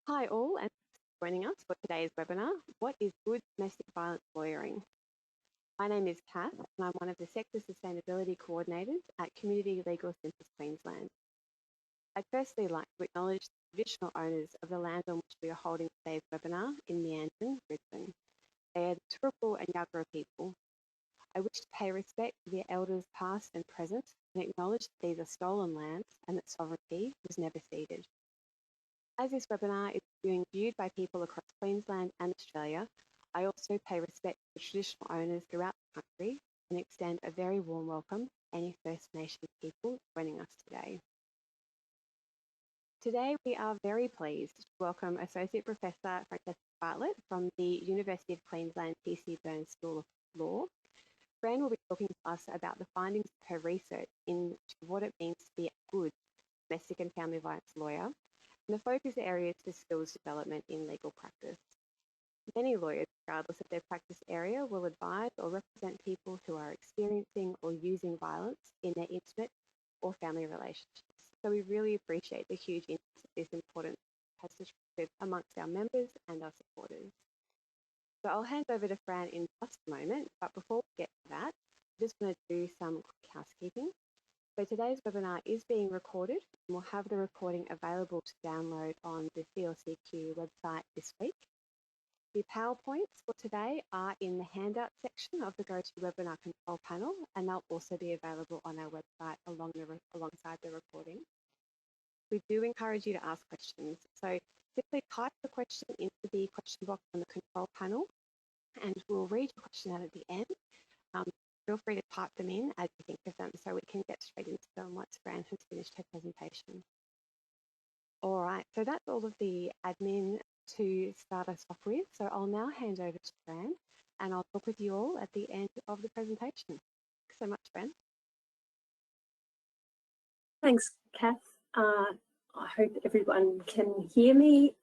Hi all, and thanks for joining us for today's webinar, What is Good Domestic Violence Lawyering? My name is Kath, and I'm one of the Sector Sustainability Coordinators at Community Legal Centres Queensland. I'd firstly like to acknowledge the traditional owners of the land on which we are holding today's webinar in Meanjin, Brisbane. They are the Turrbal and Yagara people. I wish to pay respect to their elders past and present and acknowledge that these are stolen lands and that sovereignty was never ceded. As this webinar is being viewed by people across Queensland and Australia, I also pay respect to traditional owners throughout the country and extend a very warm welcome to any First Nations people joining us today. Today we are very pleased to welcome Associate Professor Francesca Bartlett from the University of Queensland PC Burns School of Law. Fran will be talking to us about the findings of her research into what it means to be a good domestic and family violence lawyer, and the focus areas for skills development in legal practice. Many lawyers, regardless of their practice area, will advise or represent people who are experiencing or using violence in their intimate or family relationships. So we really appreciate the huge interest that this important has attracted amongst our members and our supporters. So I'll hand over to Fran in just a moment, but before we get to that, I just want to do some quick housekeeping. So today's webinar is being recorded, and we'll have the recording available to download on the CLCQ website this week. The PowerPoints for today are in the handout section of the GoToWebinar control panel, and they'll also be available on our website alongside the recording. We do encourage you to ask questions. So simply type the question into the question box on the control panel, and we'll read your question out at the end. Feel free to type them in as you think of them so we can get straight into them once Fran has finished her presentation. All right, so that's all of the admin to start us off with. So I'll now hand over to Fran and I'll talk with you all at the end of the presentation. Thanks so much, Fran. Thanks, Kath. I hope everyone can hear me.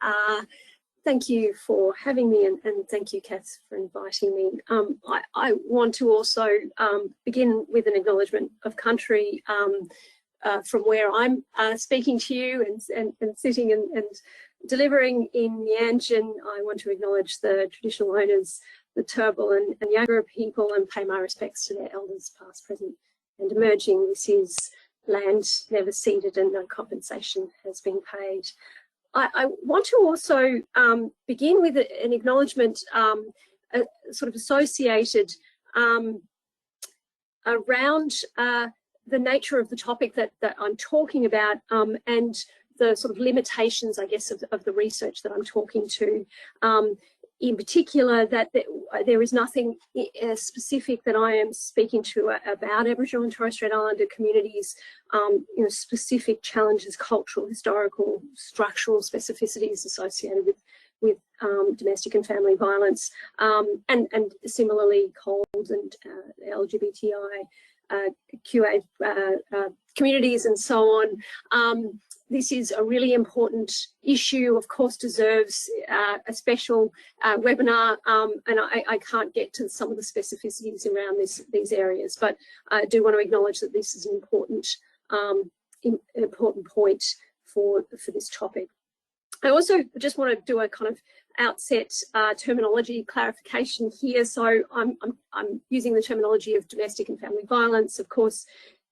Thank you for having me, and thank you, Kath, for inviting me. I want to also begin with an acknowledgement of country from where I'm speaking to you and sitting and delivering in Meanjin. I want to acknowledge the traditional owners, the Turrbal and Yagara people, and pay my respects to their elders past, present and emerging. This is land never ceded and no compensation has been paid. I want to also begin with an acknowledgement sort of associated around the nature of the topic that I'm talking about and the sort of limitations, I guess, of the research that I'm talking to. In particular, that there is nothing specific that I am speaking to about Aboriginal and Torres Strait Islander communities, specific challenges, cultural, historical, structural specificities associated with domestic and family violence, and similarly COLD and LGBTI, QA communities and so on. This is a really important issue, of course, deserves a special webinar, and I can't get to some of the specificities around these areas, but I do want to acknowledge that this is an important point for this topic. I also just want to do a kind of outset terminology clarification here. So I'm using the terminology of domestic and family violence. Of course,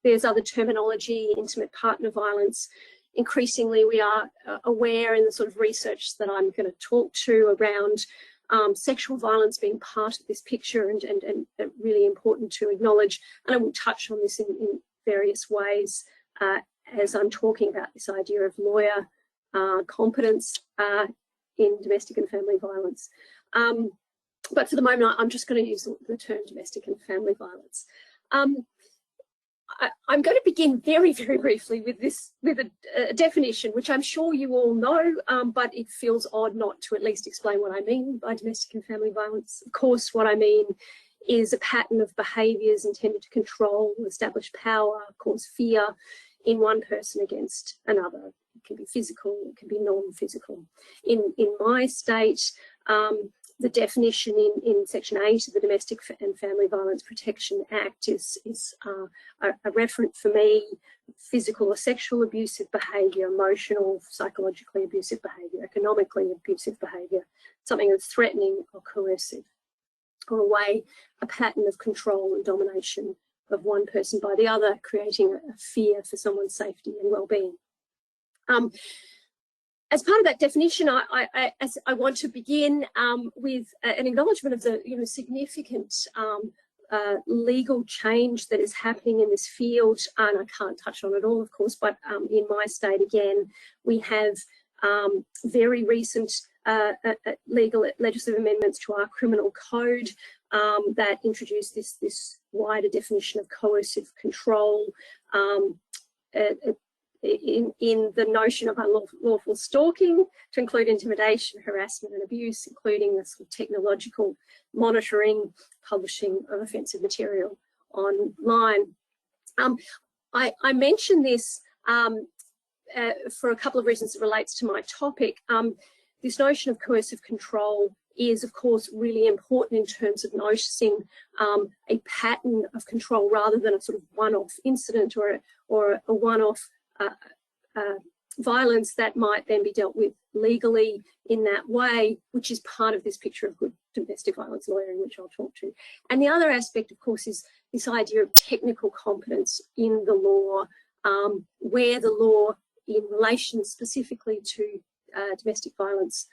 there's other terminology, intimate partner violence. Increasingly, we are aware in the sort of research that I'm going to talk to around sexual violence being part of this picture and really important to acknowledge. And I will touch on this in various ways as I'm talking about this idea of lawyer competence in domestic and family violence. But for the moment, I'm just going to use the term domestic and family violence. I'm going to begin very, very briefly with a definition, which I'm sure you all know, but it feels odd not to at least explain what I mean by domestic and family violence. Of course, what I mean is a pattern of behaviours intended to control, establish power, cause fear in one person against another. It can be physical, it can be non-physical. In my state, The definition in Section 8 of the Domestic and Family Violence Protection Act is a reference for me: physical or sexual abusive behaviour, emotional, psychologically abusive behaviour, economically abusive behaviour, something that's threatening or coercive, or a pattern of control and domination of one person by the other, creating a fear for someone's safety and well-being. As part of that definition, I want to begin with an acknowledgement of the significant legal change that is happening in this field, and I can't touch on it all, of course, but in my state, again, we have very recent legislative amendments to our criminal code that introduce this wider definition of coercive control in the notion of unlawful stalking, to include intimidation, harassment and abuse, including the sort of technological monitoring, publishing of offensive material online. I mention this for a couple of reasons. It relates to my topic. This notion of coercive control is, of course, really important in terms of noticing a pattern of control rather than a sort of one-off incident or a one-off violence that might then be dealt with legally in that way, which is part of this picture of good domestic violence lawyering, which I'll talk to. And the other aspect, of course, is this idea of technical competence in the law, where the law in relation specifically to domestic violence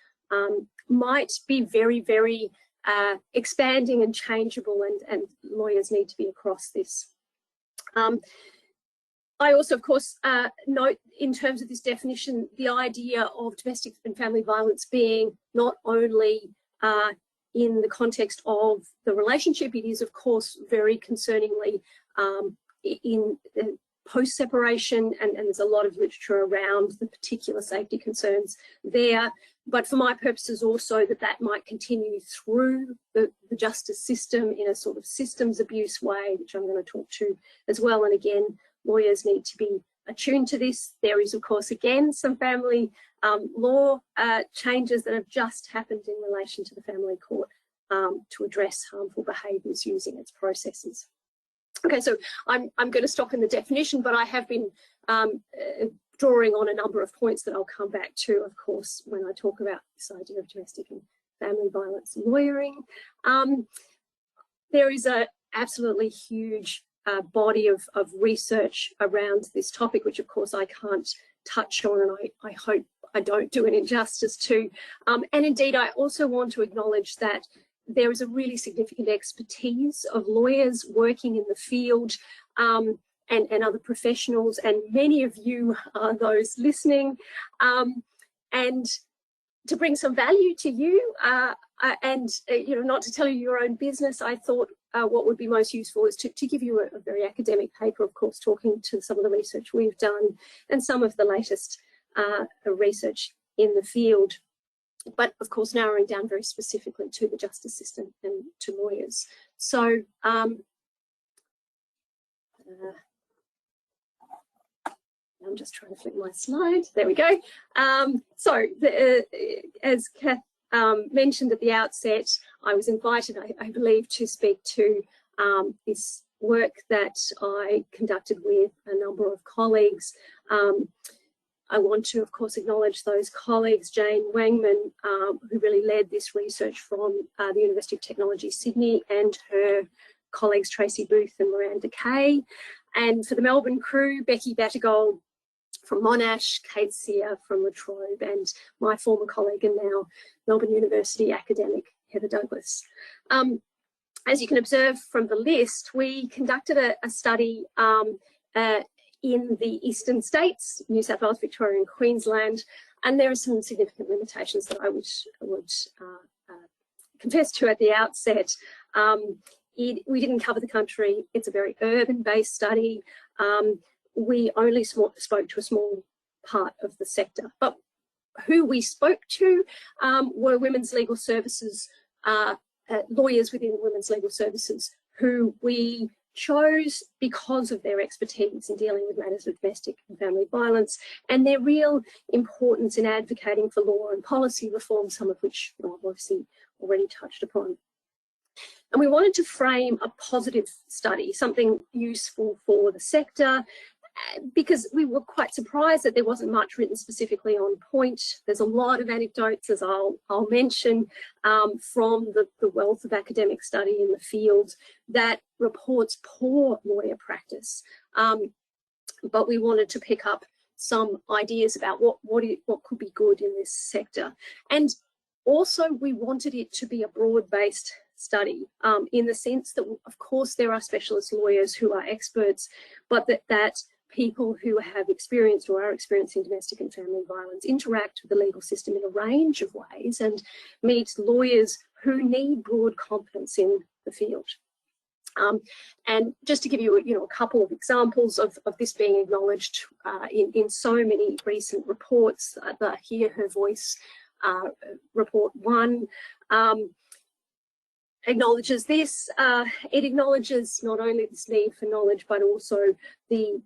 might be very, very expanding and changeable, and lawyers need to be across this. I also, of course, note in terms of this definition, the idea of domestic and family violence being not only in the context of the relationship, it is, of course, very concerningly in post-separation, and there's a lot of literature around the particular safety concerns there. But for my purposes also, that might continue through the justice system in a sort of systems abuse way, which I'm going to talk to as well. And again, lawyers need to be attuned to this. There is, of course, again, some family law changes that have just happened in relation to the family court to address harmful behaviours using its processes. Okay, so I'm going to stop in the definition, but I have been drawing on a number of points that I'll come back to, of course, when I talk about this idea of domestic and family violence lawyering. There is an absolutely huge body of research around this topic, which of course I can't touch on, and I hope I don't do it injustice to. And indeed, I also want to acknowledge that there is a really significant expertise of lawyers working in the field and other professionals, and many of you are those listening. And to bring some value to you and not to tell you your own business, I thought what would be most useful is to give you a very academic paper, of course, talking to some of the research we've done and some of the latest research in the field, but of course narrowing down very specifically to the justice system and to lawyers. So I'm just trying to flip my slide. There we go. As Kath mentioned at the outset, I was invited, I believe, to speak to this work that I conducted with a number of colleagues. I want to, of course, acknowledge those colleagues, Jane Wangman, who really led this research from the University of Technology, Sydney, and her colleagues, Tracy Booth and Miranda Kay. And for the Melbourne crew, Becky Battergold from Monash, Kate Sear from La Trobe, and my former colleague and now Melbourne University academic, Heather Douglas. As you can observe from the list, we conducted a study in the eastern states, New South Wales, Victoria and Queensland, and there are some significant limitations that I would confess to at the outset. We didn't cover the country. It's a very urban-based study. We only spoke to a small part of the sector, but who we spoke to were women's legal services, lawyers within women's legal services, who we chose because of their expertise in dealing with matters of domestic and family violence and their real importance in advocating for law and policy reform, some of which I've obviously already touched upon. And we wanted to frame a positive study, something useful for the sector, because we were quite surprised that there wasn't much written specifically on point. There's a lot of anecdotes, as I'll mention, from the wealth of academic study in the field that reports poor lawyer practice. But we wanted to pick up some ideas about what could be good in this sector. And also we wanted it to be a broad-based study, in the sense that, of course, there are specialist lawyers who are experts, but that people who have experienced or are experiencing domestic and family violence interact with the legal system in a range of ways and meet lawyers who need broad competence in the field. And just to give you, a couple of examples of this being acknowledged in so many recent reports, the Hear Her Voice Report 1 acknowledges this. It acknowledges not only this need for knowledge, but also the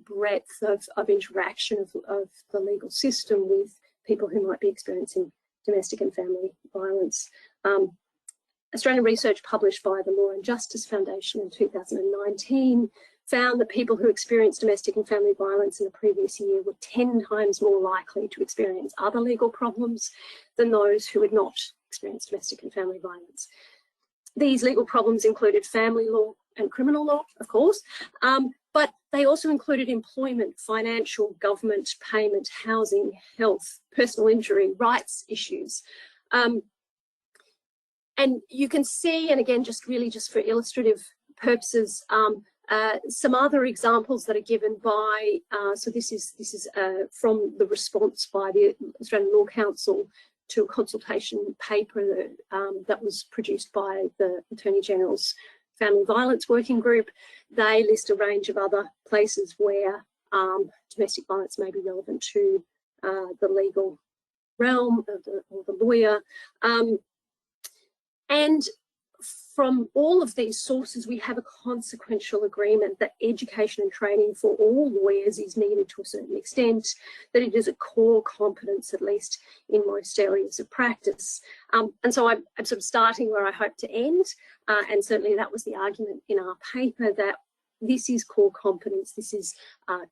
breadth of interaction of the legal system with people who might be experiencing domestic and family violence. Australian research published by the Law and Justice Foundation in 2019 found that people who experienced domestic and family violence in the previous year were 10 times more likely to experience other legal problems than those who had not experienced domestic and family violence. These legal problems included family law and criminal law, of course, but they also included employment, financial, government, payment, housing, health, personal injury, rights issues. And you can see, and again, just for illustrative purposes, some other examples that are given by, so this is from the response by the Australian Law Council to a consultation paper that was produced by the Attorney General's Family Violence Working Group. They list a range of other places where domestic violence may be relevant to the legal realm or the lawyer. And from all of these sources, we have a consequential agreement that education and training for all lawyers is needed to a certain extent, that it is a core competence, at least in most areas of practice. And so I'm sort of starting where I hope to end, and certainly that was the argument in our paper, that this is core competence, this is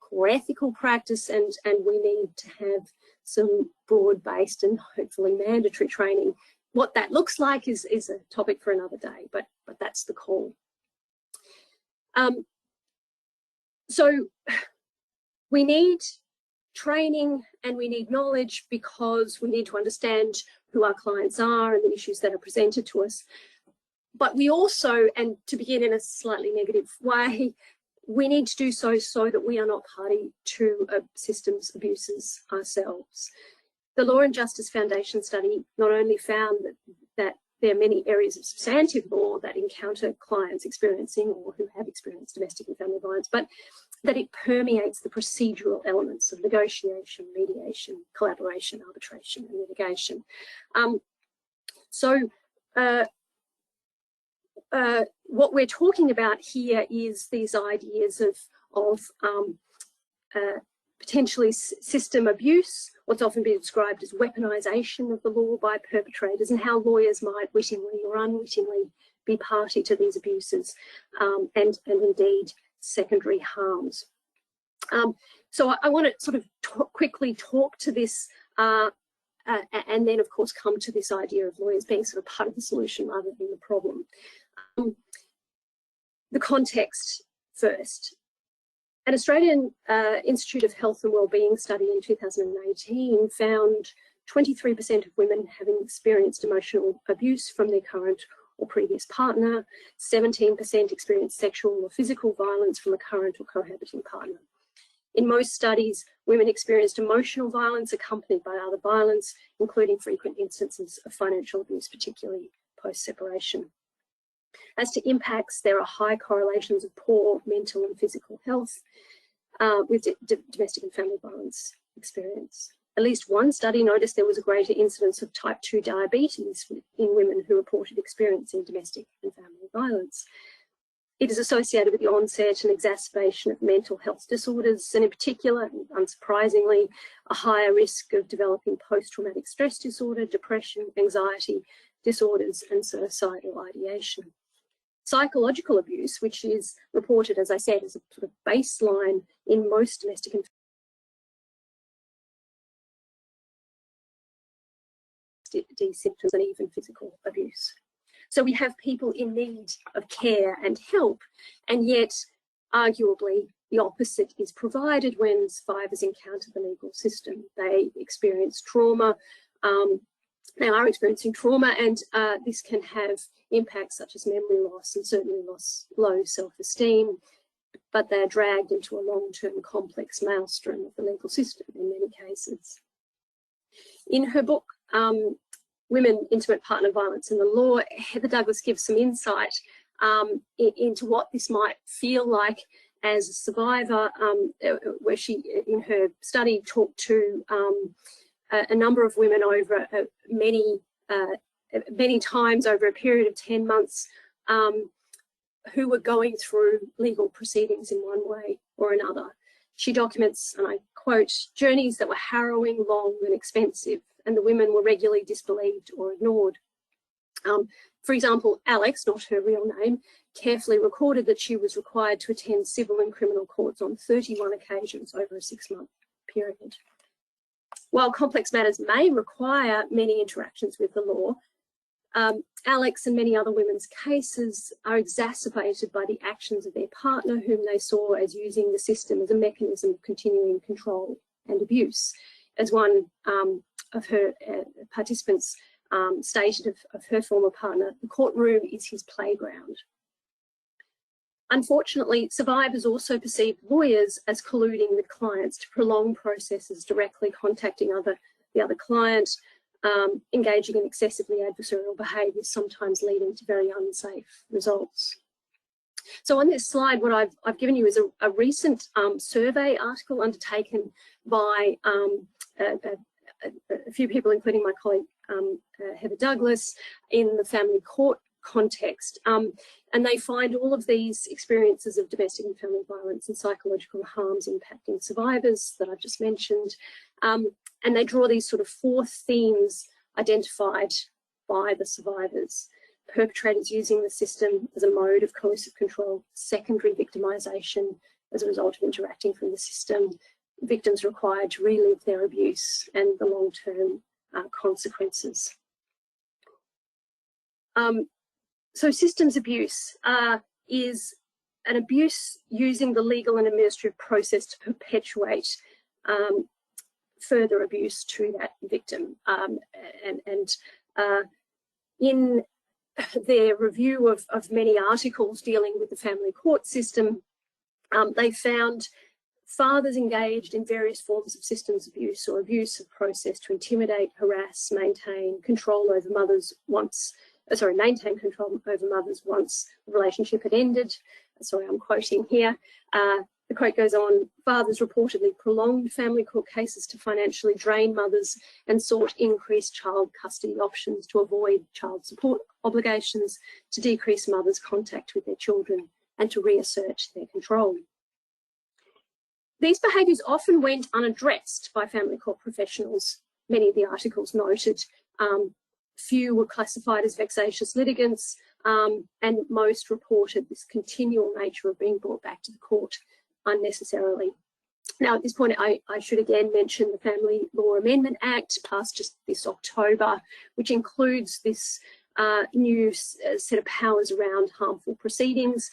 core ethical practice, and we need to have some broad-based and hopefully mandatory training. What that looks like is a topic for another day, but that's the call. So we need training and we need knowledge because we need to understand who our clients are and the issues that are presented to us. But we also, and to begin in a slightly negative way, we need to do so that we are not party to systems abuses ourselves. The Law and Justice Foundation study not only found that there are many areas of substantive law that encounter clients experiencing or who have experienced domestic and family violence, but that it permeates the procedural elements of negotiation, mediation, collaboration, arbitration, and litigation. What we're talking about here is these ideas of potentially system abuse, what's often been described as weaponization of the law by perpetrators, and how lawyers might wittingly or unwittingly be party to these abuses, and indeed secondary harms. So I want to sort of quickly talk to this, and then of course come to this idea of lawyers being sort of part of the solution rather than the problem. The context first. An Australian Institute of Health and Wellbeing study in 2018 found 23% of women having experienced emotional abuse from their current or previous partner, 17% experienced sexual or physical violence from a current or cohabiting partner. In most studies, women experienced emotional violence accompanied by other violence, including frequent instances of financial abuse, particularly post-separation. As to impacts, there are high correlations of poor mental and physical health with domestic and family violence experience. At least one study noticed there was a greater incidence of type 2 diabetes in women who reported experiencing domestic and family violence. It is associated with the onset and exacerbation of mental health disorders, and in particular, unsurprisingly, a higher risk of developing post-traumatic stress disorder, depression, anxiety, disorders and suicidal ideation. Psychological abuse, which is reported, as I said, as a sort of baseline in most domestic and symptoms, and even physical abuse. So we have people in need of care and help, and yet arguably the opposite is provided when survivors encounter the legal system. They experience trauma, they are experiencing trauma, and this can have impacts such as memory loss and certainly low self-esteem, but they're dragged into a long-term complex maelstrom of the legal system in many cases. In her book, Women, Intimate Partner Violence and the Law, Heather Douglas gives some insight into what this might feel like as a survivor, where she, in her study, talked to a number of women over many times over a period of 10 months who were going through legal proceedings in one way or another. She documents, and I quote, journeys that were harrowing, long and expensive, and the women were regularly disbelieved or ignored. For example, Alex, not her real name, carefully recorded that she was required to attend civil and criminal courts on 31 occasions over a 6-month period. While complex matters may require many interactions with the law, Alex and many other women's cases are exacerbated by the actions of their partner, whom they saw as using the system as a mechanism of continuing control and abuse. As one of her participants stated of her former partner, the courtroom is his playground. Unfortunately, survivors also perceive lawyers as colluding with clients to prolong processes, directly contacting the other client, engaging in excessively adversarial behaviour, sometimes leading to very unsafe results. So on this slide, what I've given you is a recent survey article undertaken by a few people, including my colleague Heather Douglas, in the family court context. And they find all of these experiences of domestic and family violence and psychological harms impacting survivors that I've just mentioned. And they draw these sort of 4 themes identified by the survivors. Perpetrators using the system as a mode of coercive control, secondary victimization as a result of interacting from the system, victims required to relive their abuse, and the long-term consequences. So systems abuse is an abuse using the legal and administrative process to perpetuate further abuse to that victim. In their review of many articles dealing with the family court system, they found fathers engaged in various forms of systems abuse or abuse of process to intimidate, harass, maintain control over mothers once the relationship had ended. Sorry, I'm quoting here. The quote goes on, fathers reportedly prolonged family court cases to financially drain mothers and sought increased child custody options to avoid child support obligations, to decrease mothers' contact with their children, and to reassert their control. These behaviours often went unaddressed by family court professionals. Many of the articles noted few were classified as vexatious litigants, and most reported this continual nature of being brought back to the court unnecessarily. Now, at this point, I should again mention the Family Law Amendment Act, passed just this October, which includes this new set of powers around harmful proceedings,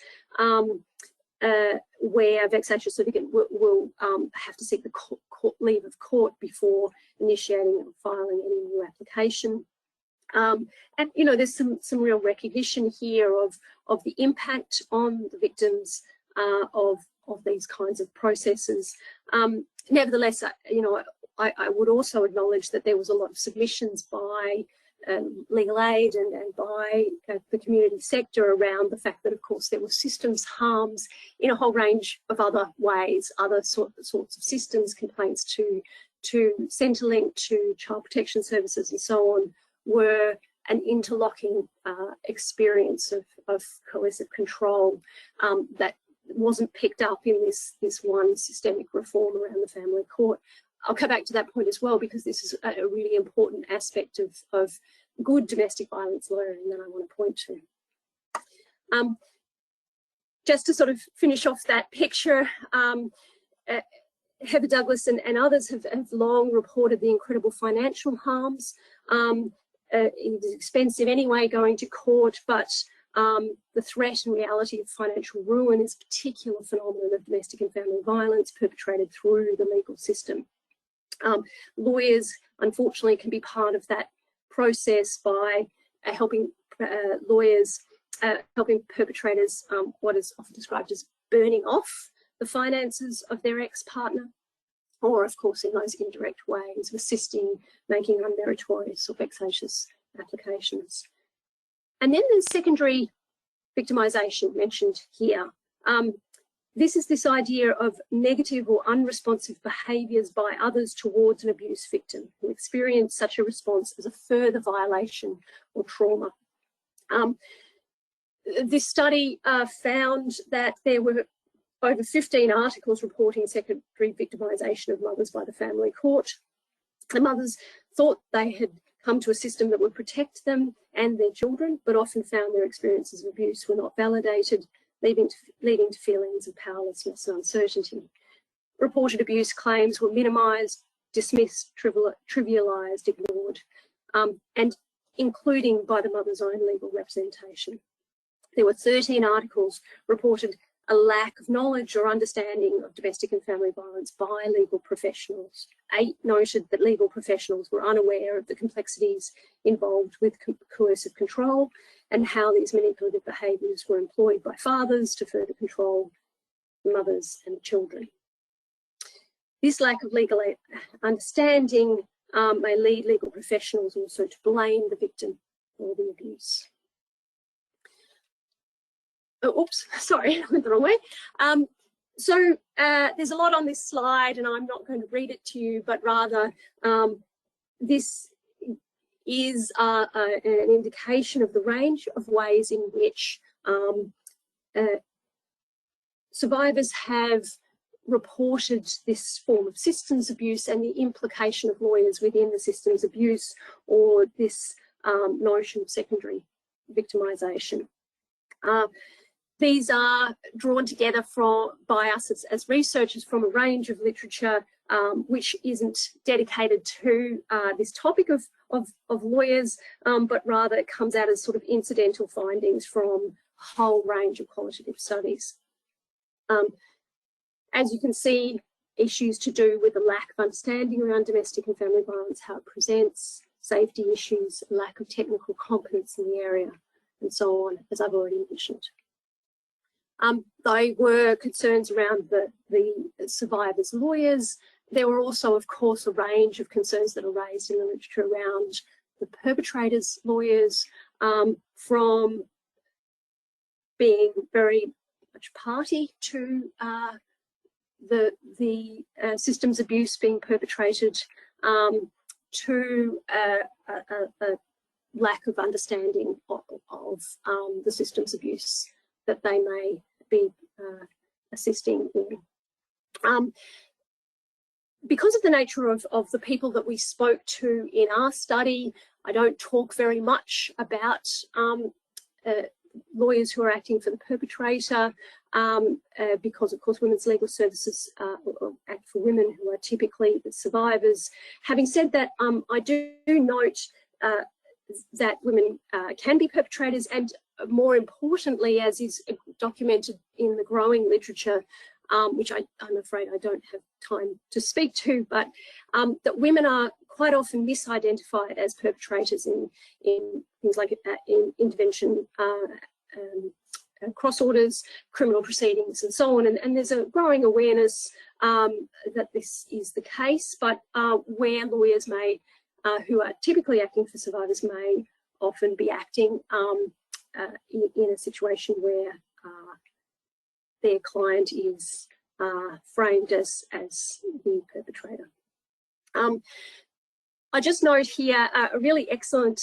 where vexatious litigant will have to seek the court leave of court before initiating or filing any new application. And you know, there's some real recognition here of the impact on the victims of these kinds of processes. Nevertheless, you know, I would also acknowledge that there was a lot of submissions by legal aid and by the community sector around the fact that, of course, there were systems harms in a whole range of other ways, other sorts of systems, complaints to Centrelink, to Child Protection Services and so on, were an interlocking experience of coercive control that wasn't picked up in this one systemic reform around the family court. I'll come back to that point as well, because this is a really important aspect of good domestic violence lawyering that I want to point to. Just to sort of finish off that picture, Heather Douglas and others have long reported the incredible financial harms. It is expensive anyway going to court, but the threat and reality of financial ruin is a particular phenomenon of domestic and family violence perpetrated through the legal system. Lawyers, unfortunately, can be part of that process by helping perpetrators what is often described as burning off the finances of their ex-partner, or of course in those indirect ways of assisting, making unmeritorious or vexatious applications. And then there's secondary victimisation mentioned here. This is this idea of negative or unresponsive behaviours by others towards an abuse victim who experience such a response as a further violation or trauma. This study found that there were over 15 articles reporting secondary victimisation of mothers by the family court. The mothers thought they had come to a system that would protect them and their children, but often found their experiences of abuse were not validated, leading to feelings of powerlessness and uncertainty. Reported abuse claims were minimised, dismissed, trivialised, ignored, and including by the mother's own legal representation. There were 13 articles reported a lack of knowledge or understanding of domestic and family violence by legal professionals. 8 noted that legal professionals were unaware of the complexities involved with coercive control and how these manipulative behaviours were employed by fathers to further control the mothers and the children. This lack of legal understanding may lead legal professionals also to blame the victim for the abuse. Oh, oops, sorry, I went the wrong way. There's a lot on this slide and I'm not going to read it to you, but rather this is an indication of the range of ways in which survivors have reported this form of systems abuse and the implication of lawyers within the systems abuse, or this notion of secondary victimisation. These are drawn together by us as researchers from a range of literature which isn't dedicated to this topic of lawyers, but rather it comes out as sort of incidental findings from a whole range of qualitative studies. As you can see, issues to do with the lack of understanding around domestic and family violence, how it presents, safety issues, lack of technical competence in the area, and so on, as I've already mentioned. They were concerns around the survivors' lawyers. There were also, of course, a range of concerns that are raised in the literature around the perpetrators' lawyers, from being very much party to the systems abuse being perpetrated, to a lack of understanding of the systems abuse that they may be assisting in. Because of the nature of the people that we spoke to in our study, I don't talk very much about lawyers who are acting for the perpetrator, because of course women's legal services act for women who are typically the survivors. Having said that, I do note that women can be perpetrators, and more importantly, as is documented in the growing literature, which I'm afraid I don't have time to speak to, but that women are quite often misidentified as perpetrators in things like in intervention, cross orders, criminal proceedings, and so on. And there's a growing awareness that this is the case, but where lawyers may, who are typically acting for survivors, may often be acting in a situation where their client is framed as the perpetrator. I just note here a really excellent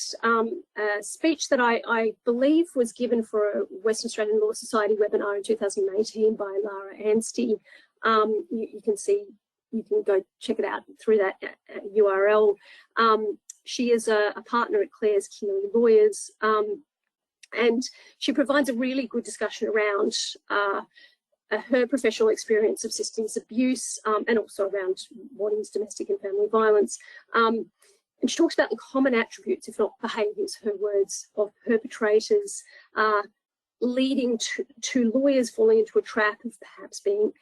speech that I believe was given for a Western Australian Law Society webinar in 2018 by Lara Anstey. You can see, you can go check it out through that URL. She is a partner at Claire's Keeley Lawyers, and she provides a really good discussion around her professional experience of systems abuse, and also around what is domestic and family violence. And she talks about the common attributes, if not behaviours, her words, of perpetrators, leading to lawyers falling into a trap of perhaps being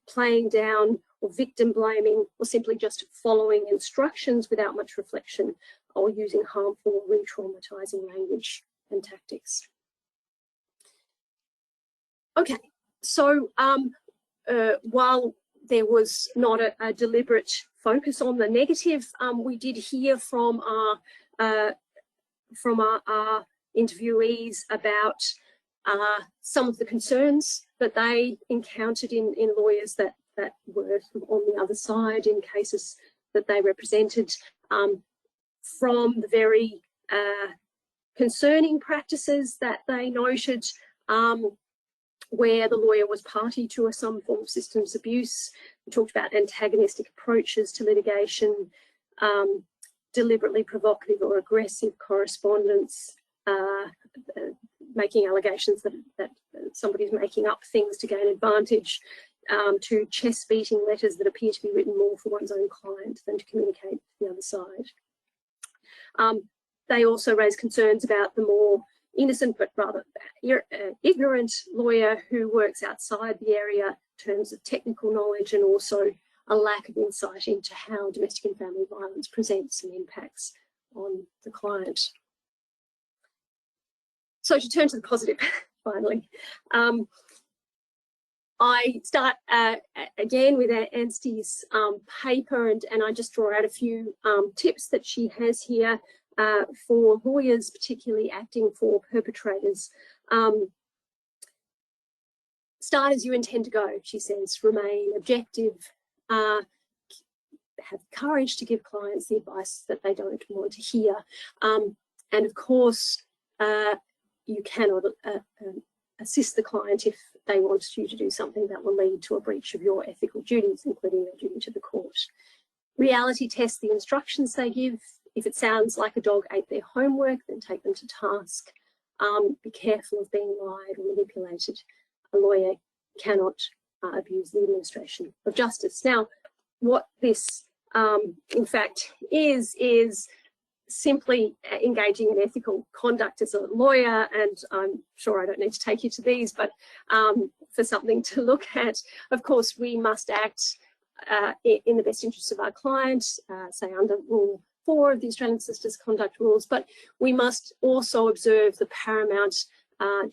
playing down or victim blaming, or simply just following instructions without much reflection, or using harmful or re-traumatizing language and tactics. Okay, so while there was not a deliberate focus on the negative, we did hear from our interviewees about some of the concerns that they encountered in lawyers that were on the other side in cases that they represented, from the very concerning practices that they noted, where the lawyer was party to some form of systems abuse. We talked about antagonistic approaches to litigation, deliberately provocative or aggressive correspondence, making allegations that somebody's making up things to gain advantage, to chest-beating letters that appear to be written more for one's own client than to communicate to the other side. They also raise concerns about the more innocent but rather ignorant lawyer who works outside the area in terms of technical knowledge, and also a lack of insight into how domestic and family violence presents and impacts on the client. So to turn to the positive, finally, I start again with Anstey's paper, and I just draw out a few tips that she has here for lawyers, particularly acting for perpetrators. Start as you intend to go, she says. Remain objective. Have courage to give clients the advice that they don't want to hear. And of course, you cannot assist the client if they want you to do something that will lead to a breach of your ethical duties, including their duty to the court. Reality test the instructions they give. If it sounds like a dog ate their homework, then take them to task. Be careful of being lied or manipulated. A lawyer cannot abuse the administration of justice. Now, what this in fact is simply engaging in ethical conduct as a lawyer, and I'm sure I don't need to take you to these, but for something to look at. Of course, we must act in the best interests of our client, say under Rule 4 of the Australian Solicitors Conduct Rules, but we must also observe the paramount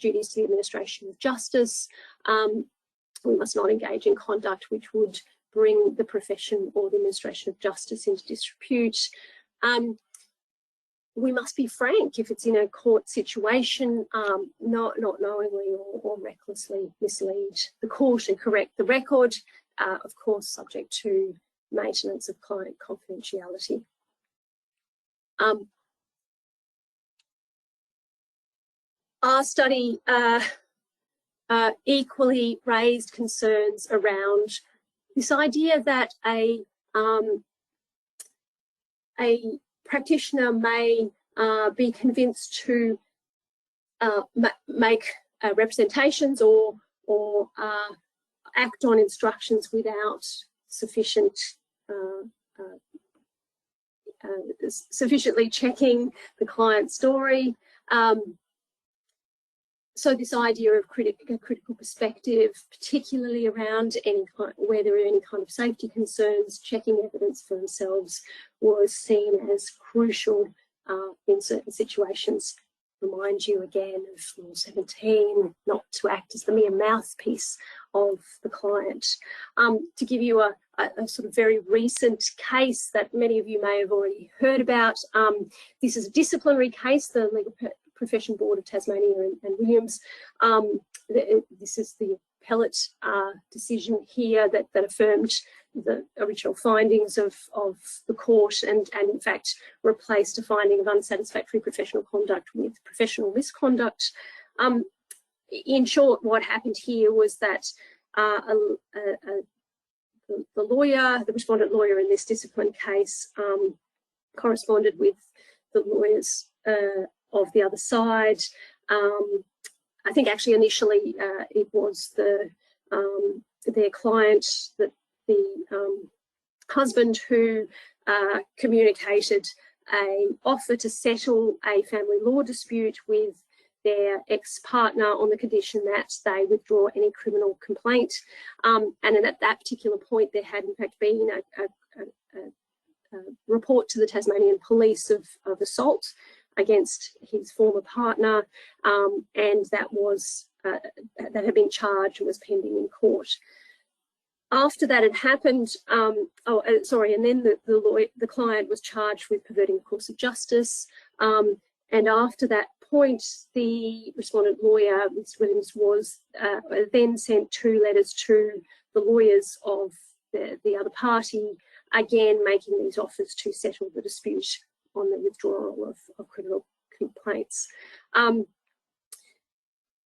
duties to the administration of justice. We must not engage in conduct which would bring the profession or the administration of justice into disrepute. We must be frank if it's in a court situation, not knowingly or recklessly mislead the court, and correct the record, of course subject to maintenance of client confidentiality. Our study equally raised concerns around this idea that a practitioner may be convinced to make representations or act on instructions without sufficiently checking the client's story. So this idea of a critical perspective, particularly around where there are any kind of safety concerns, checking evidence for themselves, was seen as crucial in certain situations. Remind you again of Rule 17, not to act as the mere mouthpiece of the client. To give you a sort of very recent case that many of you may have already heard about, this is a disciplinary case, the Legal Profession Board of Tasmania and Williams. This is the appellate decision here that affirmed the original findings of the court, and in fact replaced a finding of unsatisfactory professional conduct with professional misconduct. In short, what happened here was that the respondent lawyer in this discipline case, corresponded with the lawyers of the other side. I think actually initially it was their client, that the husband, who communicated an offer to settle a family law dispute with their ex-partner on the condition that they withdraw any criminal complaint. And at that particular point, there had in fact been a report to the Tasmanian Police of assault against his former partner, and that had been charged and was pending in court. After that had happened, and then the client was charged with perverting the course of justice, and after that point, the respondent lawyer, Mr. Williams, was then sent 2 letters to the lawyers of the other party, again making these offers to settle the dispute on the withdrawal of criminal complaints.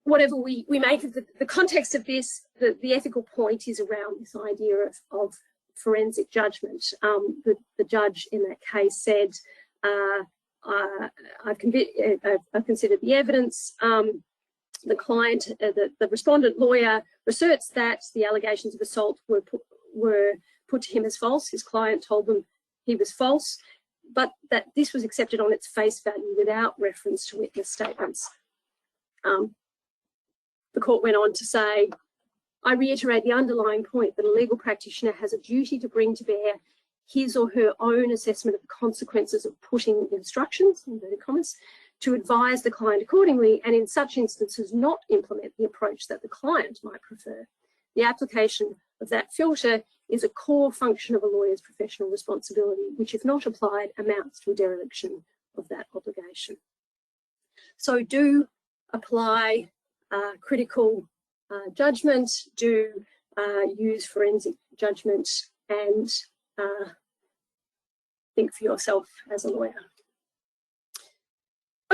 Whatever we make of the context of this, the ethical point is around this idea of forensic judgment. The judge in that case said, I've considered the evidence. The client, the respondent lawyer, asserts that the allegations of assault were put to him as false. His client told them he was false, but that this was accepted on its face value without reference to witness statements. The court went on to say, I reiterate the underlying point that a legal practitioner has a duty to bring to bear his or her own assessment of the consequences of putting instructions, in inverted commas, to advise the client accordingly, and in such instances not implement the approach that the client might prefer. The application of that filter is a core function of a lawyer's professional responsibility, which, if not applied, amounts to a dereliction of that obligation. So do apply critical judgment, do use forensic judgment, and think for yourself as a lawyer.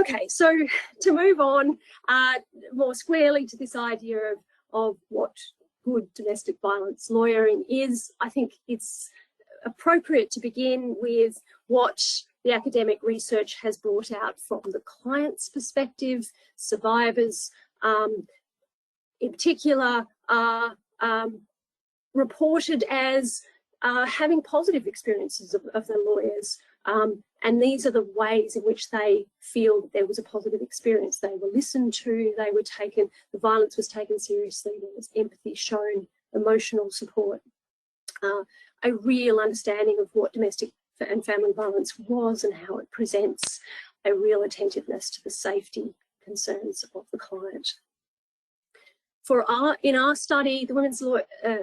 Okay, so to move on more squarely to this idea of what good domestic violence lawyering is, I think it's appropriate to begin with what the academic research has brought out from the client's perspective. Survivors, in particular, are reported as having positive experiences of their lawyers. And these are the ways in which they feel that there was a positive experience. They were listened to, they were taken, the violence was taken seriously, there was empathy shown, emotional support, a real understanding of what domestic and family violence was and how it presents, a real attentiveness to the safety concerns of the client. In our study, the women's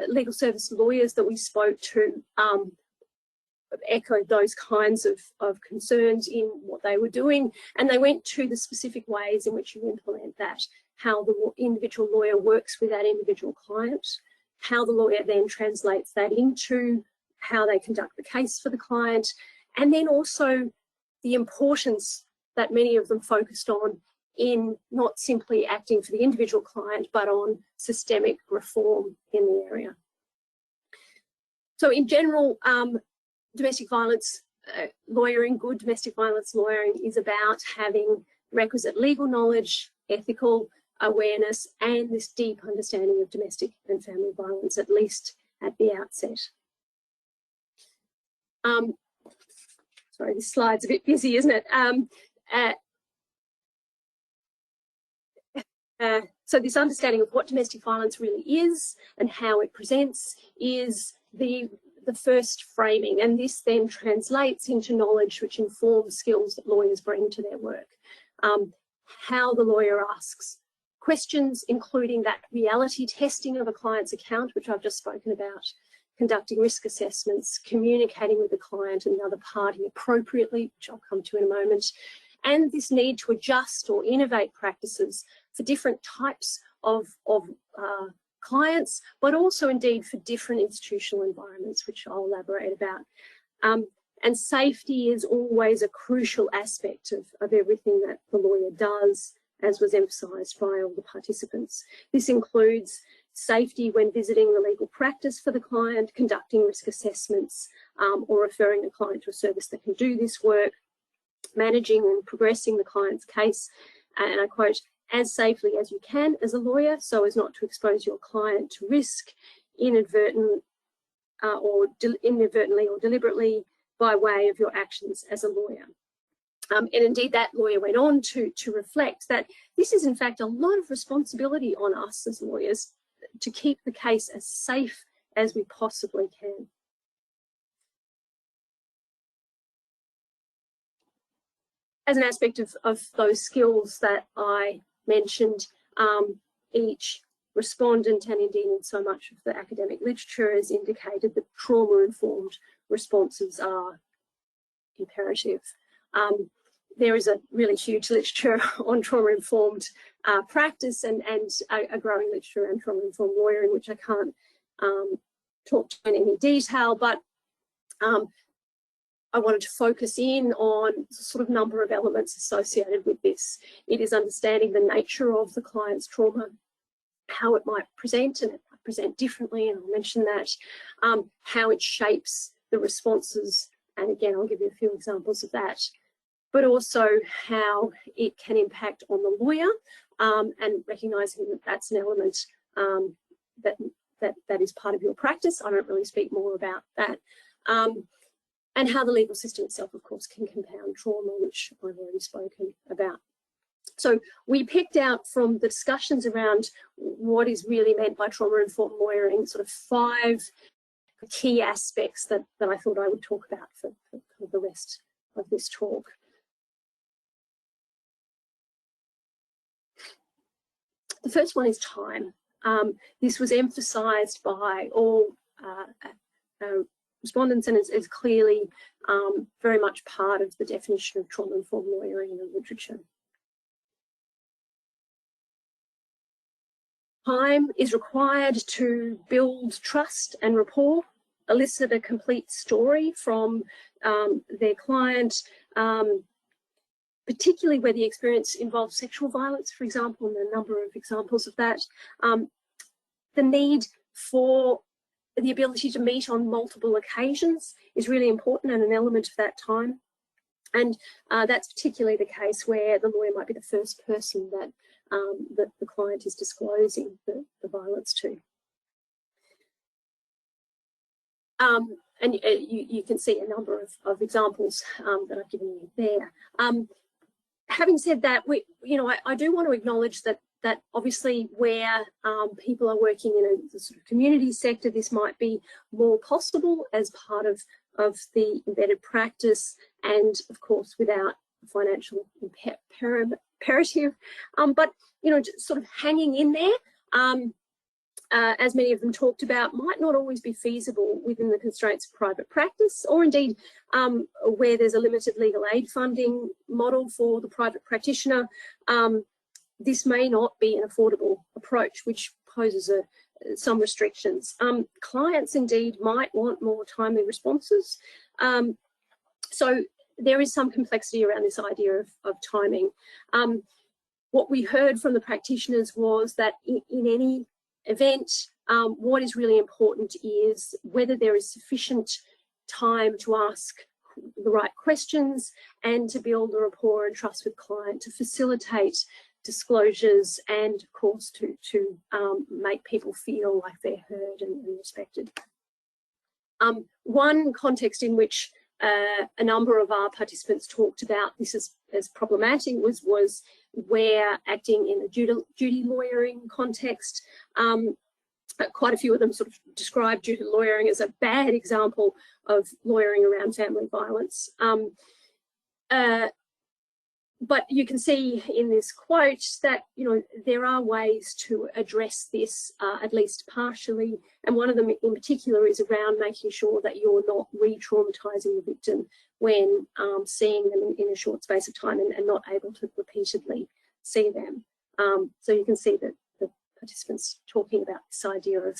legal service lawyers that we spoke to echoed those kinds of concerns in what they were doing, and they went to the specific ways in which you implement that, how the individual lawyer works with that individual client, how the lawyer then translates that into how they conduct the case for the client, and then also the importance that many of them focused on in not simply acting for the individual client, but on systemic reform in the area. So in general, domestic violence lawyering, good domestic violence lawyering is about having requisite legal knowledge, ethical awareness, and this deep understanding of domestic and family violence, at least at the outset. Sorry, this slide's a bit busy, isn't it? So this understanding of what domestic violence really is and how it presents is the first framing, and this then translates into knowledge which informs skills that lawyers bring to their work. How the lawyer asks questions, including that reality testing of a client's account, which I've just spoken about, conducting risk assessments, communicating with the client and the other party appropriately, which I'll come to in a moment, and this need to adjust or innovate practices for different types of clients, but also indeed for different institutional environments, which I'll elaborate about. And safety is always a crucial aspect of everything that the lawyer does, as was emphasised by all the participants. This includes safety when visiting the legal practice for the client, conducting risk assessments, or referring the client to a service that can do this work, managing and progressing the client's case, and I quote, as safely as you can as a lawyer, so as not to expose your client to risk inadvertently or deliberately by way of your actions as a lawyer. And indeed, that lawyer went on to reflect that this is in fact a lot of responsibility on us as lawyers to keep the case as safe as we possibly can. As an aspect of those skills that I mentioned, each respondent, and indeed in so much of the academic literature, has indicated that trauma-informed responses are imperative. There is a really huge literature on trauma-informed practice and a growing literature on trauma-informed lawyering, which I can't talk to in any detail, but I wanted to focus in on sort of number of elements associated with this. It is understanding the nature of the client's trauma, how it might present, and it might present differently, and I'll mention that, how it shapes the responses, and again, I'll give you a few examples of that, but also how it can impact on the lawyer, and recognising that that's an element that is part of your practice. I don't really speak more about that. And how the legal system itself, of course, can compound trauma, which I've already spoken about. So we picked out from the discussions around what is really meant by trauma-informed lawyering, sort of 5 key aspects that I thought I would talk about for the rest of this talk. The first one is time. This was emphasised by all respondents, and is clearly very much part of the definition of trauma-informed lawyering in the literature. Time is required to build trust and rapport, elicit a complete story from their client, particularly where the experience involves sexual violence, for example, and a number of examples of that. The need for the ability to meet on multiple occasions is really important and an element of that time. And that's particularly the case where the lawyer might be the first person that the client is disclosing the violence to. And you can see a number of examples that I've given you there. Having said that, I do want to acknowledge that obviously where people are working in a sort of community sector, this might be more possible as part of the embedded practice, and of course without financial imperative. But just sort of hanging in there, as many of them talked about, might not always be feasible within the constraints of private practice, or indeed where there's a limited legal aid funding model for the private practitioner. This may not be an affordable approach, which poses some restrictions. Clients indeed might want more timely responses. So there is some complexity around this idea of timing. What we heard from the practitioners was that in any event, what is really important is whether there is sufficient time to ask the right questions and to build a rapport and trust with client, to facilitate disclosures, and of course to make people feel like they're heard and respected. One context in which a number of our participants talked about this as problematic was where acting in a duty lawyering context. Quite a few of them sort of described duty lawyering as a bad example of lawyering around family violence. But you can see in this quote that there are ways to address this, at least partially, and one of them in particular is around making sure that you're not re-traumatizing the victim when seeing them in a short space of time and not able to repeatedly see them. So you can see that the participants talking about this idea of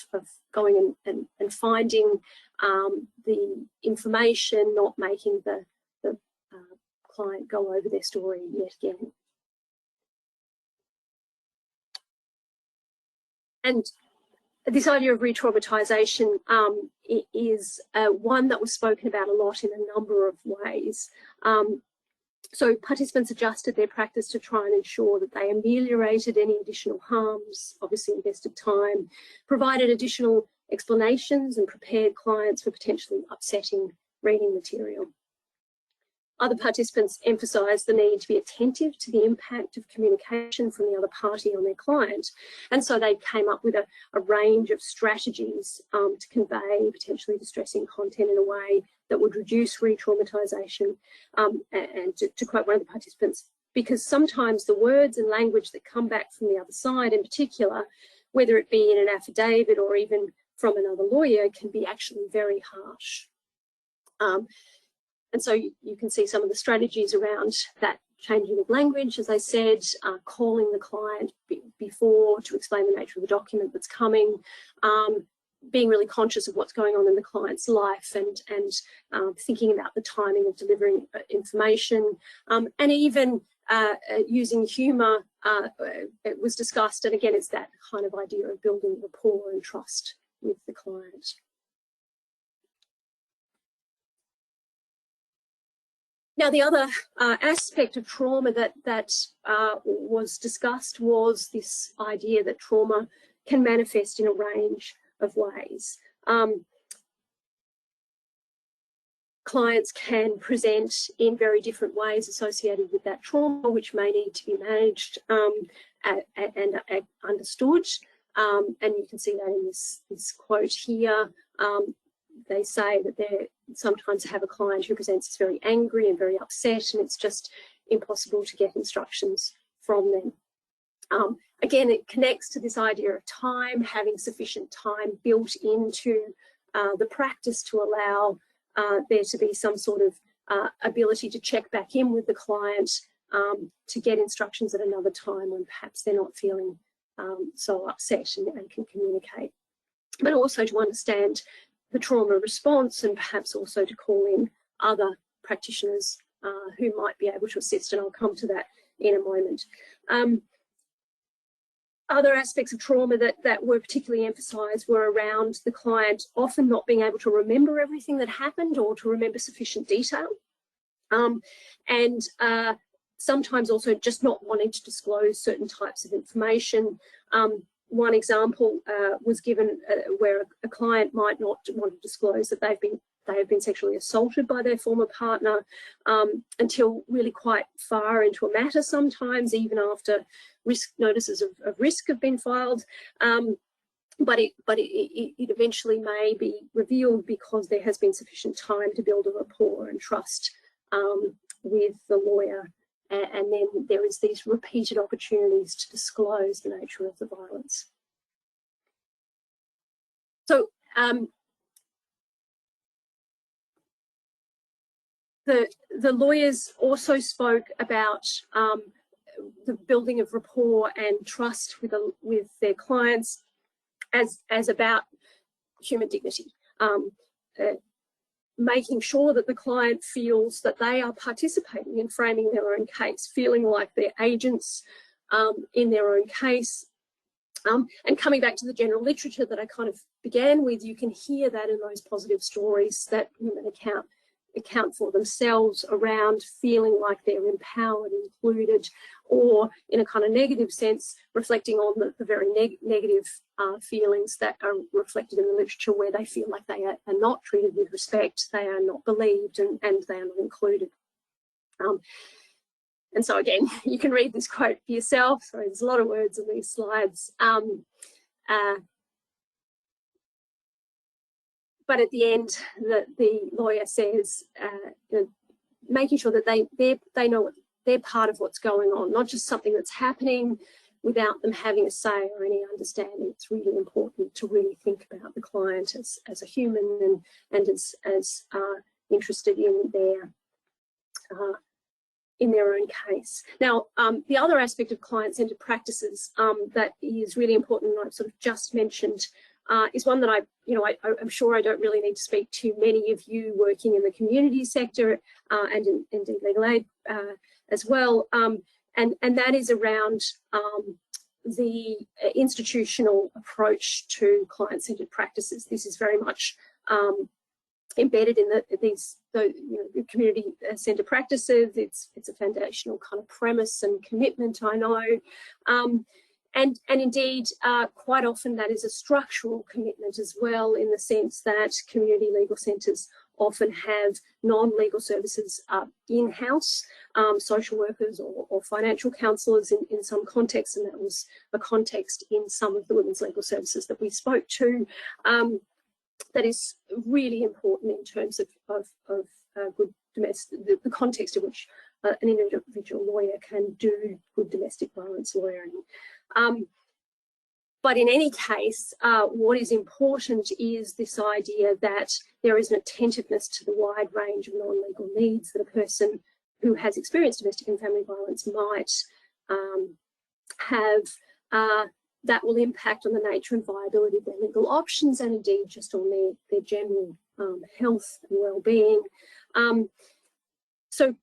going and finding the information, not making the client go over their story yet again. And this idea of re-traumatization is one that was spoken about a lot in a number of ways. So participants adjusted their practice to try and ensure that they ameliorated any additional harms, obviously invested time, provided additional explanations and prepared clients for potentially upsetting reading material. Other participants emphasised the need to be attentive to the impact of communication from the other party on their client. And so they came up with a range of strategies to convey potentially distressing content in a way that would reduce re-traumatisation. And to quote one of the participants, because sometimes the words and language that come back from the other side in particular, whether it be in an affidavit or even from another lawyer, can be actually very harsh. And so you can see some of the strategies around that changing of language, as I said, calling the client before to explain the nature of the document that's coming, being really conscious of what's going on in the client's life and thinking about the timing of delivering information, and even using humour. It was discussed, and again, it's that kind of idea of building rapport and trust with the client. Now, the other aspect of trauma that was discussed was this idea that trauma can manifest in a range of ways. Clients can present in very different ways associated with that trauma, which may need to be managed and understood. And you can see that in this quote here. They say that they sometimes have a client who presents as very angry and very upset, and it's just impossible to get instructions from them. Again, it connects to this idea of time, having sufficient time built into the practice to allow there to be some sort of ability to check back in with the client to get instructions at another time when perhaps they're not feeling so upset and can communicate. But also to understand the trauma response and perhaps also to call in other practitioners who might be able to assist, and I'll come to that in a moment. Other aspects of trauma that were particularly emphasised were around the client often not being able to remember everything that happened or to remember sufficient detail, and sometimes also just not wanting to disclose certain types of information. One example was given where a client might not want to disclose that they have been sexually assaulted by their former partner until really quite far into a matter, sometimes even after notices of risk have been filed. But it eventually may be revealed because there has been sufficient time to build a rapport and trust with the lawyer. And then there is these repeated opportunities to disclose the nature of the violence. So the lawyers also spoke about the building of rapport and trust with their clients as about human dignity. Making sure that the client feels that they are participating in framing their own case, feeling like they're agents in their own case. And coming back to the general literature that I kind of began with, you can hear that in those positive stories that women account for themselves around feeling like they're empowered, included, or in a kind of negative sense, reflecting on the very negative feelings that are reflected in the literature, where they feel like they are not treated with respect, they are not believed, and they are not included. And so again, you can read this quote for yourself. Sorry, there's a lot of words on these slides. But at the end, the lawyer says, making sure that they know they're part of what's going on, not just something that's happening without them having a say or any understanding. It's really important to really think about the client as a human and as interested in their own case. Now, the other aspect of client-centered practices that is really important, and I've sort of just mentioned, is one that I'm sure I don't really need to speak to many of you working in the community sector and indeed legal aid as well, and that is around the institutional approach to client-centered practices. This is very much embedded in these community-centered practices. It's a foundational kind of premise and commitment, I know. And indeed, quite often that is a structural commitment as well, in the sense that community legal centres often have non-legal services in-house, social workers or financial counsellors in some contexts, and that was a context in some of the women's legal services that we spoke to. That is really important in terms of good domestic, the context in which an individual lawyer can do good domestic violence lawyering. But in any case, what is important is this idea that there is an attentiveness to the wide range of non-legal needs that a person who has experienced domestic and family violence might have, that will impact on the nature and viability of their legal options, and indeed just on their general health and well-being. So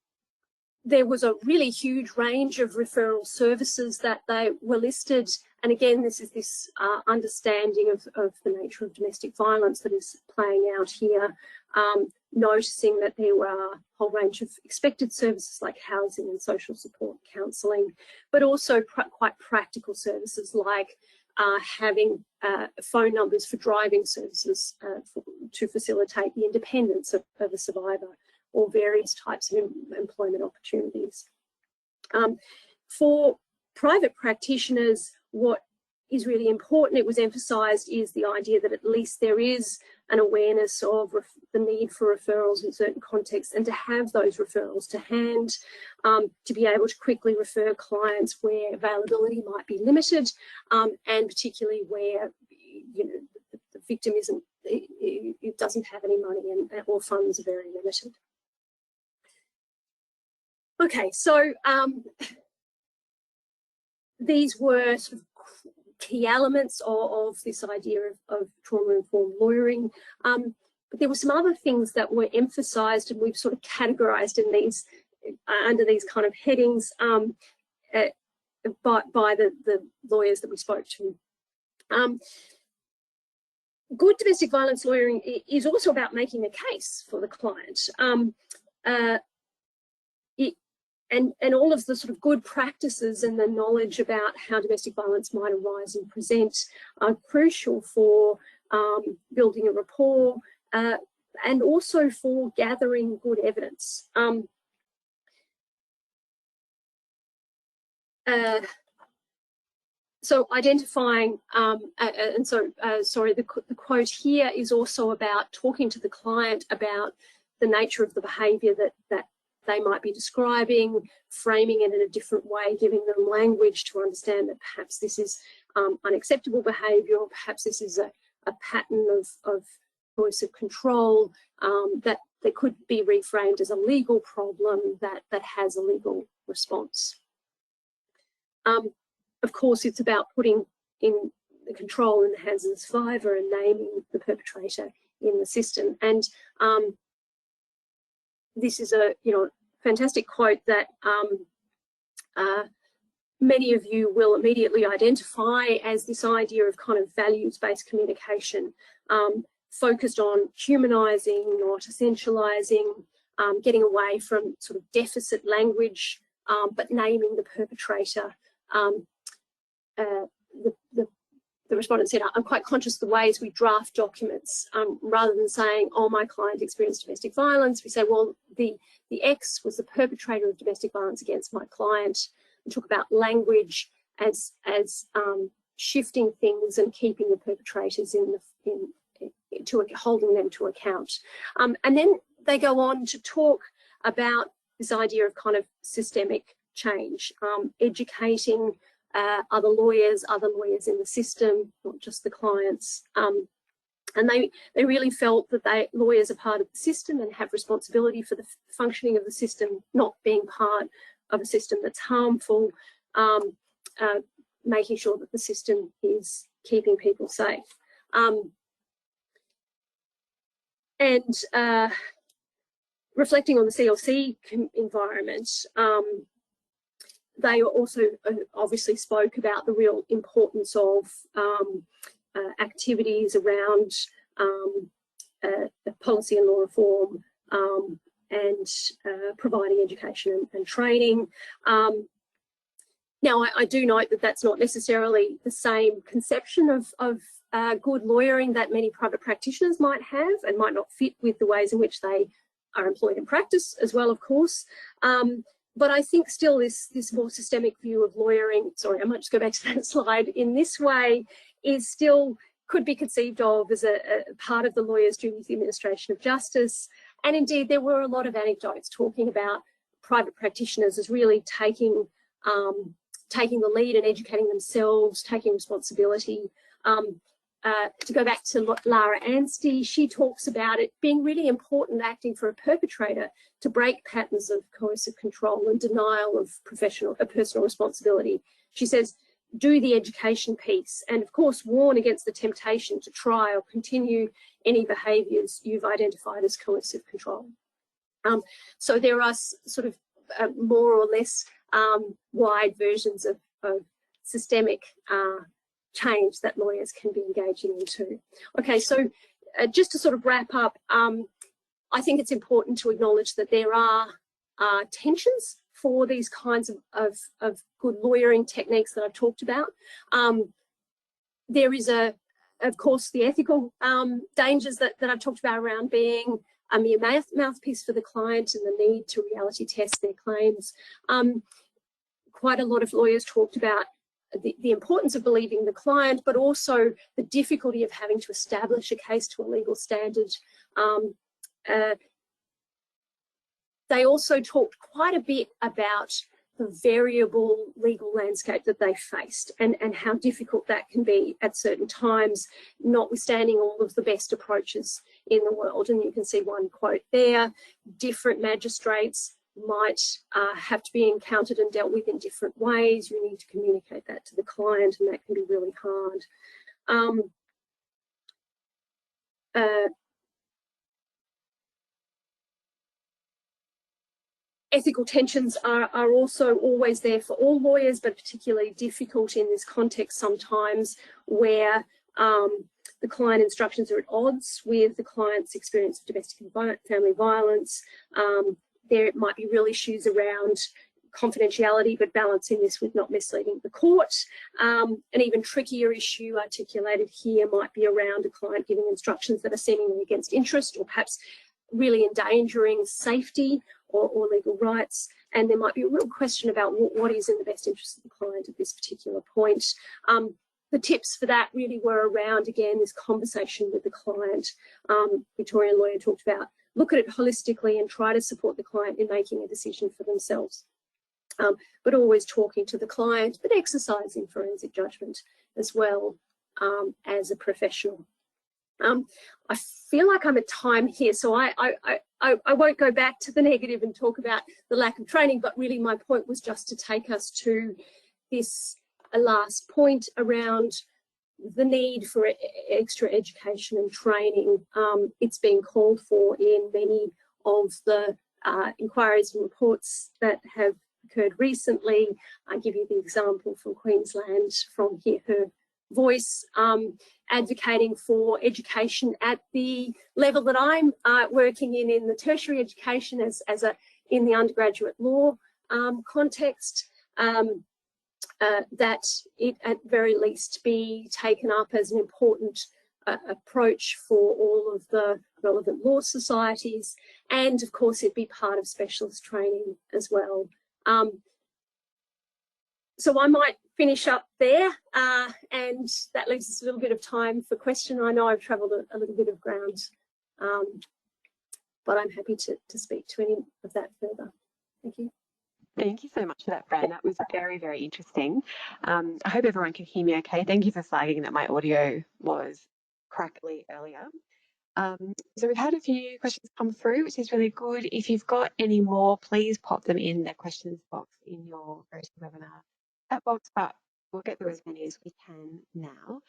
there was a really huge range of referral services that they were listed. And again, this is this understanding of the nature of domestic violence that is playing out here, noticing that there were a whole range of expected services like housing and social support, counselling, but also quite practical services like having phone numbers for driving services to facilitate the independence of a survivor, or various types of employment opportunities. For private practitioners, what is really important, it was emphasised, is the idea that at least there is an awareness of the need for referrals in certain contexts, and to have those referrals to hand, to be able to quickly refer clients where availability might be limited, and particularly where the victim it doesn't have any money or funds are very limited. Okay, so these were sort of key elements of this idea of trauma-informed lawyering. But there were some other things that were emphasised, and we've sort of categorised in these under these kind of headings by the lawyers that we spoke to. Good domestic violence lawyering is also about making a case for the client. And all of the sort of good practices and the knowledge about how domestic violence might arise and present are crucial for building a rapport and also for gathering good evidence. So identifying, sorry, the quote here is also about talking to the client about the nature of the behaviour that they might be describing, framing it in a different way, giving them language to understand that perhaps this is unacceptable behaviour, or perhaps this is a pattern of coercive control that could be reframed as a legal problem that has a legal response. Of course, it's about putting in the control in the hands of the survivor and naming the perpetrator in the system. And this is a fantastic quote that many of you will immediately identify as this idea of kind of values-based communication, focused on humanising, not essentialising, getting away from sort of deficit language, but naming the perpetrator. The respondent said, I'm quite conscious of the ways we draft documents, rather than saying, oh, my client experienced domestic violence, we say, well, the X was the perpetrator of domestic violence against my client. We talk about language as shifting things and keeping the perpetrators holding them to account. And then they go on to talk about this idea of kind of systemic change, educating other lawyers in the system, not just the clients. And they really felt that lawyers are part of the system and have responsibility for the functioning of the system, not being part of a system that's harmful, making sure that the system is keeping people safe. And reflecting on the CLC environment, they also obviously spoke about the real importance of activities around policy and law reform, and providing education and training. Now, I do note that that's not necessarily the same conception of good lawyering that many private practitioners might have, and might not fit with the ways in which they are employed in practice as well, of course. But I think still this more systemic view of lawyering, sorry, I might just go back to that slide, in this way is still could be conceived of as a part of the lawyer's duty with the administration of justice. And indeed, there were a lot of anecdotes talking about private practitioners as really taking the lead and educating themselves, taking responsibility. To go back to Lara Anstey, she talks about it being really important acting for a perpetrator to break patterns of coercive control and denial of personal responsibility. She says, do the education piece and, of course, warn against the temptation to try or continue any behaviours you've identified as coercive control. So there are sort of more or less wide versions of systemic change that lawyers can be engaging into. Okay, so just to sort of wrap up, I think it's important to acknowledge that there are tensions for these kinds of good lawyering techniques that I've talked about. There is, of course, the ethical dangers that I've talked about around being a mere mouthpiece for the client and the need to reality test their claims. Quite a lot of lawyers talked about the importance of believing the client, but also the difficulty of having to establish a case to a legal standard. They also talked quite a bit about the variable legal landscape that they faced and how difficult that can be at certain times, notwithstanding all of the best approaches in the world. And you can see one quote there: different magistrates might have to be encountered and dealt with in different ways. You need to communicate that to the client, and that can be really hard. Ethical tensions are also always there for all lawyers, but particularly difficult in this context sometimes, where the client instructions are at odds with the client's experience of domestic and family violence. There might be real issues around confidentiality, but balancing this with not misleading the court. An even trickier issue articulated here might be around a client giving instructions that are seemingly against interest, or perhaps really endangering safety or legal rights. And there might be a real question about what is in the best interest of the client at this particular point. The tips for that really were around, again, this conversation with the client. Victorian lawyer talked about, look at it holistically and try to support the client in making a decision for themselves. But always talking to the client, but exercising forensic judgment as well as a professional. I feel like I'm at time here, so I won't go back to the negative and talk about the lack of training, but really my point was just to take us to this last point around the need for extra education and training. It's being called for in many of the inquiries and reports that have occurred recently. I give you the example from Queensland, from Hear Her Voice, advocating for education at the level that I'm working in the tertiary education in the undergraduate law context, that it at very least be taken up as an important approach for all of the relevant law societies, and of course it be part of specialist training as well. So I might finish up there, and that leaves us a little bit of time for question. I know I've travelled a little bit of ground, but I'm happy to speak to any of that further. Thank you. Thank you so much for that, Fran. That was very, very interesting. I hope everyone can hear me okay. Thank you for flagging that my audio was crackly earlier. So we've had a few questions come through, which is really good. If you've got any more, please pop them in the questions box in your GoToWebinar chat box, but we'll get through as many as we can now.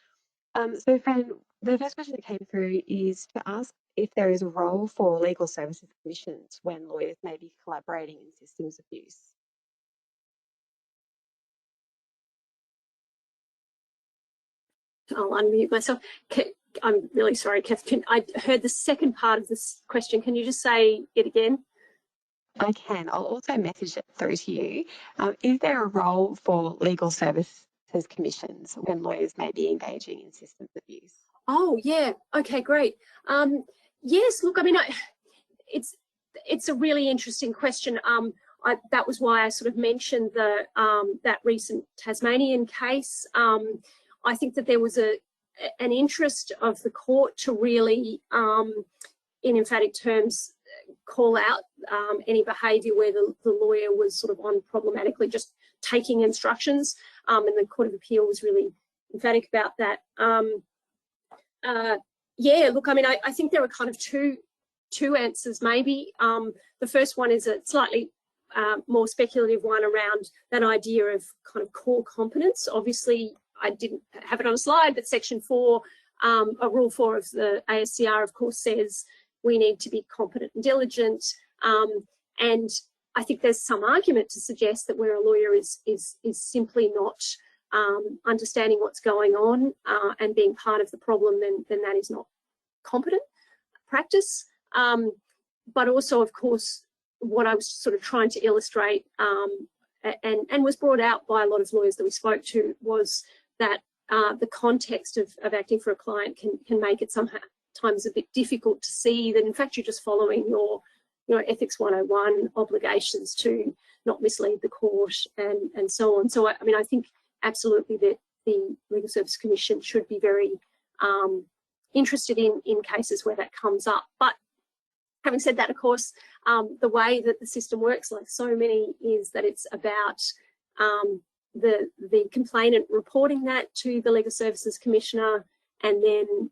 So Fran, the first question that came through is to ask if there is a role for legal services commissions when lawyers may be collaborating in systems abuse. I'll unmute myself. I'm really sorry, Catherine. I heard the second part of this question. Can you just say it again? I can. I'll also message it through to you. Is there a role for legal services commissions when lawyers may be engaging in systems abuse? Oh, yeah. Okay, great. Yes, look, I mean, it's a really interesting question. That was why I sort of mentioned the that recent Tasmanian case. I think that there was an interest of the court to really, in emphatic terms, call out any behaviour where the lawyer was sort of unproblematically just taking instructions, and the Court of Appeal was really emphatic about that. Yeah, look, I mean, I think there are kind of two answers maybe. The first one is a slightly more speculative one around that idea of kind of core competence. Obviously, I didn't have it on a slide, but Section 4, Rule 4 of the ASCR, of course, says we need to be competent and diligent. And I think there's some argument to suggest that where a lawyer is simply not understanding what's going on and being part of the problem, then that is not competent practice. But also, of course, what I was sort of trying to illustrate and was brought out by a lot of lawyers that we spoke to was that the context of acting for a client can make it sometimes a bit difficult to see that in fact you're just following your Ethics 101 obligations to not mislead the court and so on. So I mean, I think absolutely that the Legal Services Commission should be very interested in cases where that comes up. But having said that, of course, the way that the system works, like so many, is that it's about the complainant reporting that to the Legal Services Commissioner, and then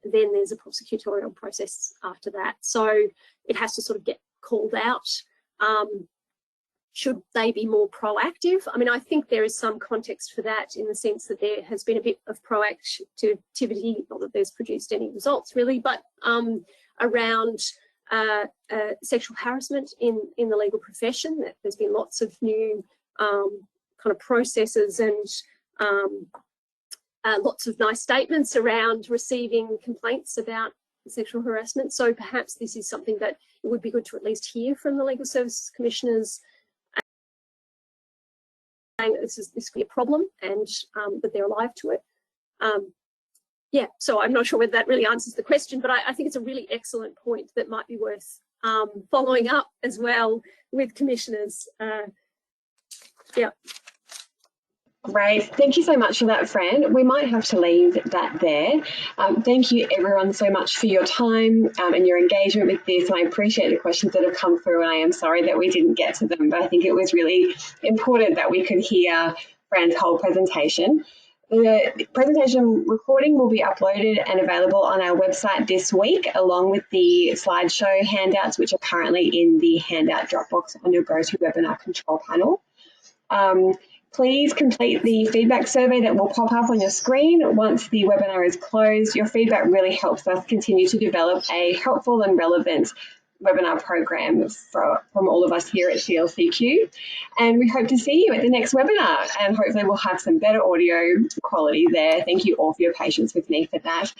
there's a prosecutorial process after that. So it has to sort of get called out. Should they be more proactive? I mean, I think there is some context for that in the sense that there has been a bit of proactivity, not that there's produced any results really, but around sexual harassment in the legal profession. That there's been lots of new kind of processes and lots of nice statements around receiving complaints about sexual harassment. So perhaps this is something that it would be good to at least hear from the Legal Services Commissioners saying that this could be a problem and that they're alive to it. Yeah, so I'm not sure whether that really answers the question, but I think it's a really excellent point that might be worth following up as well with commissioners. Yeah. Great. Thank you so much for that, Fran. We might have to leave that there. Thank you everyone so much for your time and your engagement with this. And I appreciate the questions that have come through, and I am sorry that we didn't get to them, but I think it was really important that we could hear Fran's whole presentation. The presentation recording will be uploaded and available on our website this week, along with the slideshow handouts, which are currently in the handout Dropbox on your GoToWebinar control panel. Please complete the feedback survey that will pop up on your screen once the webinar is closed. Your feedback really helps us continue to develop a helpful and relevant webinar program from all of us here at CLCQ. And we hope to see you at the next webinar, and hopefully we'll have some better audio quality there. Thank you all for your patience with me for that.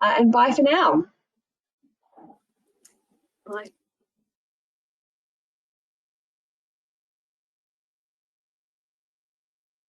And bye for now. Bye.